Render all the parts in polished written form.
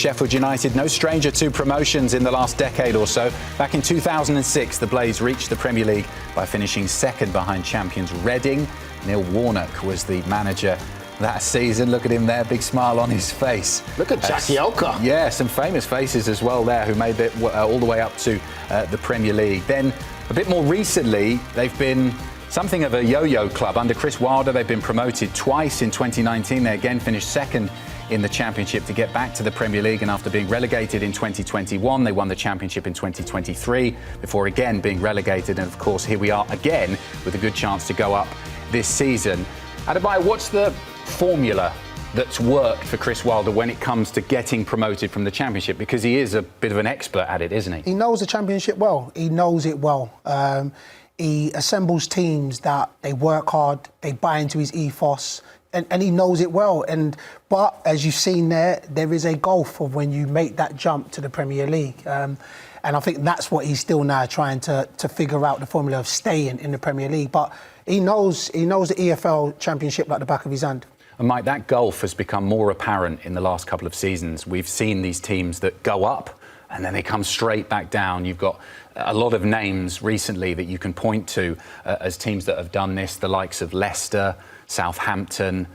Sheffield United, no stranger to promotions in the last decade or so. Back in 2006, the Blaze reached the Premier League by finishing second behind champions Reading. Neil Warnock was the manager that season. Look at him there, big smile on his face. Look at Jackie Elka. Yeah, some famous faces as well there who made it all the way up to the Premier League. Then, a bit more recently, they've been something of a yo-yo club. Under Chris Wilder, they've been promoted twice in 2019. They again finished second in the Championship to get back to the Premier League, and after being relegated in 2021, they won the Championship in 2023 before again being relegated, and of course here we are again with a good chance to go up this season. Adebayo, what's the formula that's worked for Chris Wilder when it comes to getting promoted from the Championship? Because he is a bit of an expert at it, isn't he? He knows the Championship well. He knows it well. He assembles teams that they work hard, they buy into his ethos, and he knows it well. But as you've seen there is a gulf of when you make that jump to the Premier League. And I think that's what he's still now trying to figure out, the formula of staying in the Premier League. But he knows the EFL Championship like the back of his hand. And Mike, that gulf has become more apparent in the last couple of seasons. We've seen these teams that go up and then they come straight back down. You've got a lot of names recently that you can point to as teams that have done this, the likes of Leicester, Southampton,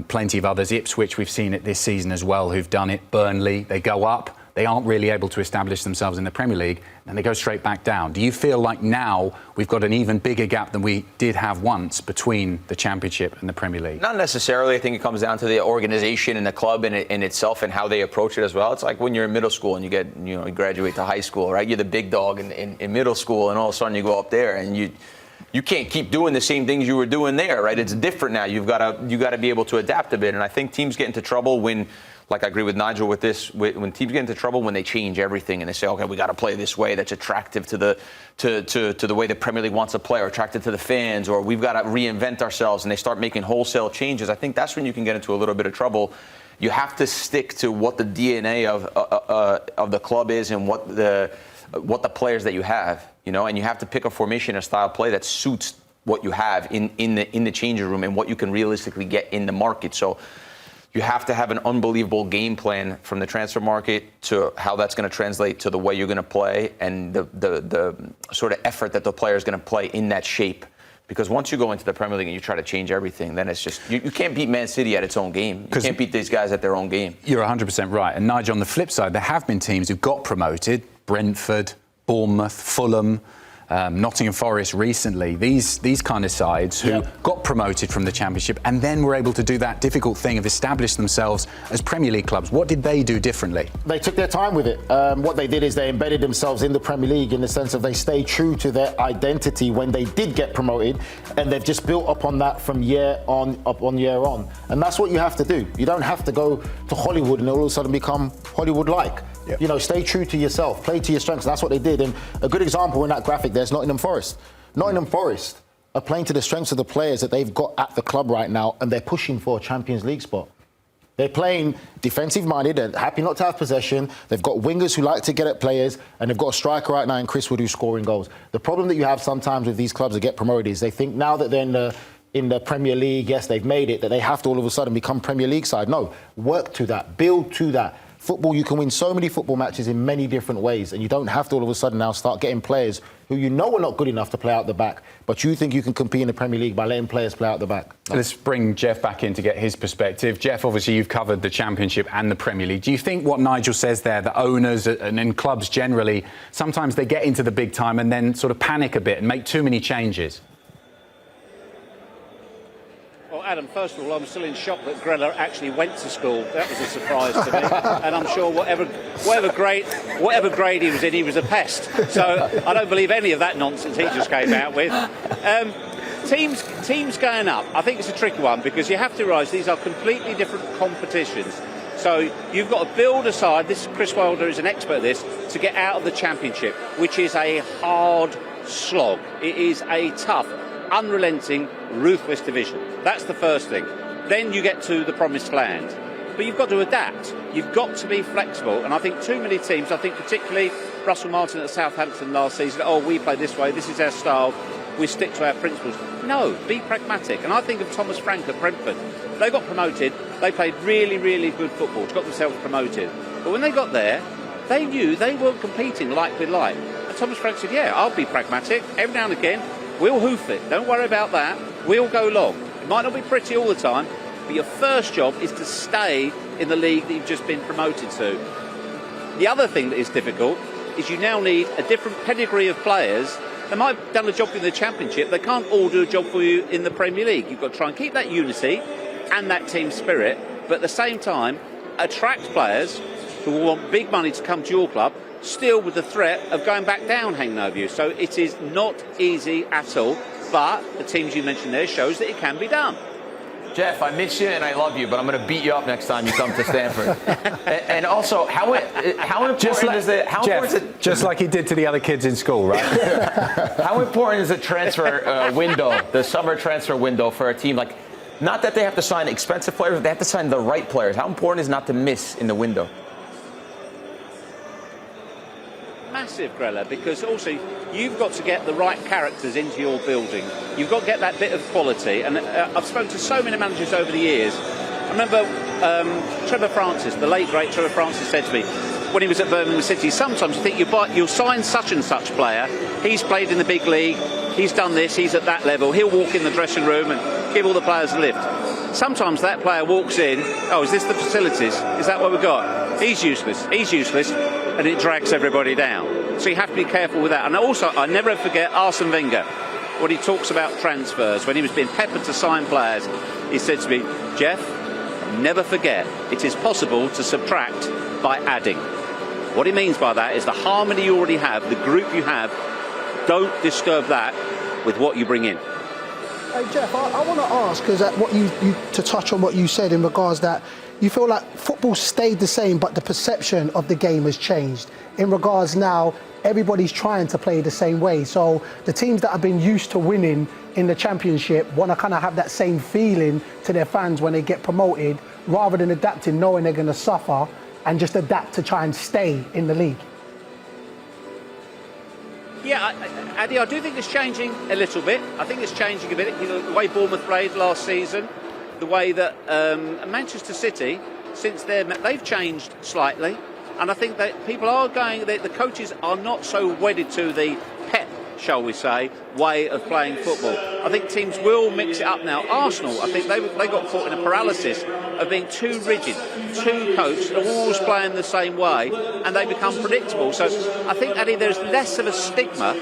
plenty of others. Ipswich, we've seen it this season as well, who've done it. Burnley, they go up, they aren't really able to establish themselves in the Premier League, and they go straight back down. Do you feel like now we've got an even bigger gap than we did have once between the Championship and the Premier League? Not necessarily. I think it comes down to the organisation and the club in itself and how they approach it as well. It's like when you're in middle school and you graduate to higto school, right? You're the big dog in middle school, and all of a sudden you go up there and you can't keep doing the same things you were doing there, right? It's different now. You got to be able to adapt a bit. And I think teams get into trouble when, like I agree with Nigel with this, when teams get into trouble when they change everything and they say, okay, we got to play this way that's attractive to the way the Premier League wants to play, or attractive to the fans, or we've got to reinvent ourselves, and they start making wholesale changes. I think that's when you can get into a little bit of trouble. You have to stick to what the DNA of the club is and what the players that you have, and you have to pick a formation, a style of play that suits what you have in the changing room and what you can realistically get in the market. So you have to have an unbelievable game plan from the transfer market to how that's going to translate to the way you're going to play and the sort of effort that the player is going to play in that shape. Because once you go into the Premier League and you try to change everything, then it's just, you can't beat Man City at its own game. You can't beat these guys at their own game. You're 100% right. And Nigel, on the flip side, there have been teams who got promoted, Brentford, Bournemouth, Fulham, Nottingham Forest recently, these kind of sides who got promoted from the Championship and then were able to do that difficult thing of establish themselves as Premier League clubs. What did they do differently? They took their time with it. What they did is they embedded themselves in the Premier League in the sense of they stayed true to their identity when they did get promoted, and they've just built upon that from year on. And that's what you have to do. You don't have to go to Hollywood and all of a sudden become Hollywood-like. Yep. Stay true to yourself, play to your strengths. And that's what they did. And a good example in that graphic, there's Nottingham Forest. Nottingham Forest are playing to the strengths of the players that they've got at the club right now, and they're pushing for a Champions League spot. They're playing defensive-minded, they're happy not to have possession, they've got wingers who like to get at players, and they've got a striker right now in Chris Wood who's scoring goals. The problem that you have sometimes with these clubs that get promoted is they think now that they're in the Premier League, yes, they've made it, that they have to all of a sudden become Premier League side. No, work to that, build to that. Football, you can win so many football matches in many different ways, and you don't have to all of a sudden now start getting players who you know are not good enough to play out the back, but you think you can compete in the Premier League by letting players play out the back. No. Let's bring Geoff back in to get his perspective. Geoff, obviously you've covered the Championship and the Premier League. Do you think what Nigel says there, that owners and clubs generally, sometimes they get into the big time and then sort of panic a bit and make too many changes? Well, Adam, first of all, I'm still in shock that Grella actually went to school. That was a surprise to me. And I'm sure whatever grade he was in, he was a pest. So I don't believe any of that nonsense he just came out with. Teams going up, I think it's a tricky one because you have to realise these are completely different competitions. So you've got to build a side, Chris Wilder is an expert at this, to get out of the Championship, which is a hard slog. It is a tough, unrelenting, ruthless division. That's the first thing. Then you get to the promised land. But you've got to adapt. You've got to be flexible. And I think too many teams, I think particularly Russell Martin at Southampton last season, we play this way, this is our style, we stick to our principles. No, be pragmatic. And I think of Thomas Frank at Brentford. They got promoted, they played really, really good football to got themselves promoted. But when they got there, they knew they weren't competing like with like. And Thomas Frank said, yeah, I'll be pragmatic. Every now and again, we'll hoof it. Don't worry about that. We'll go long. It might not be pretty all the time, but your first job is to stay in the league that you've just been promoted to. The other thing that is difficult is you now need a different pedigree of players. They might have done a job in the Championship. They can't all do a job for you in the Premier League. You've got to try and keep that unity and that team spirit, but at the same time, attract players who will want big money to come to your club, still with the threat of going back down hanging over you. So it is not easy at all, but the teams you mentioned there shows that it can be done. Geoff, I miss you and I love you, but I'm going to beat you up next time you come to Stamford. and also, how important is it? How Geoff, important is it? just like he did to the other kids in school, right? How important is the transfer window, the summer transfer window for a team? Like, not that they have to sign expensive players, but they have to sign the right players. How important is it not to miss in the window? Massive, Grella, because also you've got to get the right characters into your building. You've got to get that bit of quality. And I've spoken to so many managers over the years. I remember Trevor Francis, the late great Trevor Francis, said to me when he was at Birmingham City, sometimes you think you'll sign such and such player. He's played in the big league. He's done this. He's at that level. He'll walk in the dressing room and give all the players a lift. Sometimes that player walks in. Oh, is this the facilities? Is that what we've got? He's useless. He's useless. And it drags everybody down. So you have to be careful with that. And also, I never forget Arsene Wenger, when he talks about transfers, when he was being peppered to sign players, he said to me, Geoff, never forget, it is possible to subtract by adding. What he means by that is the harmony you already have, the group you have, don't disturb that with what you bring in. Hey Geoff, I want to ask, because to touch on what you said in regards that you feel like football stayed the same, but the perception of the game has changed. In regards now, everybody's trying to play the same way. So the teams that have been used to winning in the Championship want to kind of have that same feeling to their fans when they get promoted, rather than adapting, knowing they're going to suffer, and just adapt to try and stay in the league. Yeah, Addy, I do think it's changing a little bit. I think it's changing a bit. You know, the way Bournemouth played last season, the way that Manchester City, since they've changed slightly, and I think that people are going. The coaches are not so wedded to the pep, shall we say, way of playing football. I think teams will mix it up now. Arsenal, I think they got caught in a paralysis of being too rigid, too coached, and always playing the same way, and they become predictable. So I think, Addy, there's less of a stigma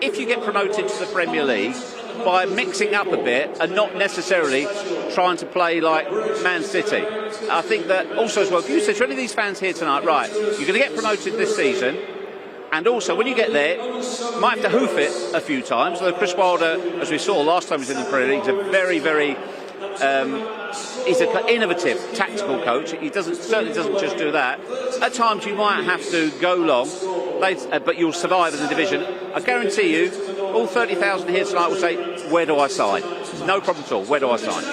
if you get promoted to the Premier League by mixing up a bit and not necessarily trying to play like Man City. I think that also as well, if you said to any of these fans here tonight, right, you're going to get promoted this season, and also when you get there, you might have to hoof it a few times. Although Chris Wilder, as we saw last time he was in the Premier League, is a very, very he's an innovative tactical coach. He certainly doesn't just do that. At times you might have to go long, but you'll survive in the division. I guarantee you, all 30,000 here tonight will say, where do I sign? No problem at all. Where do I sign?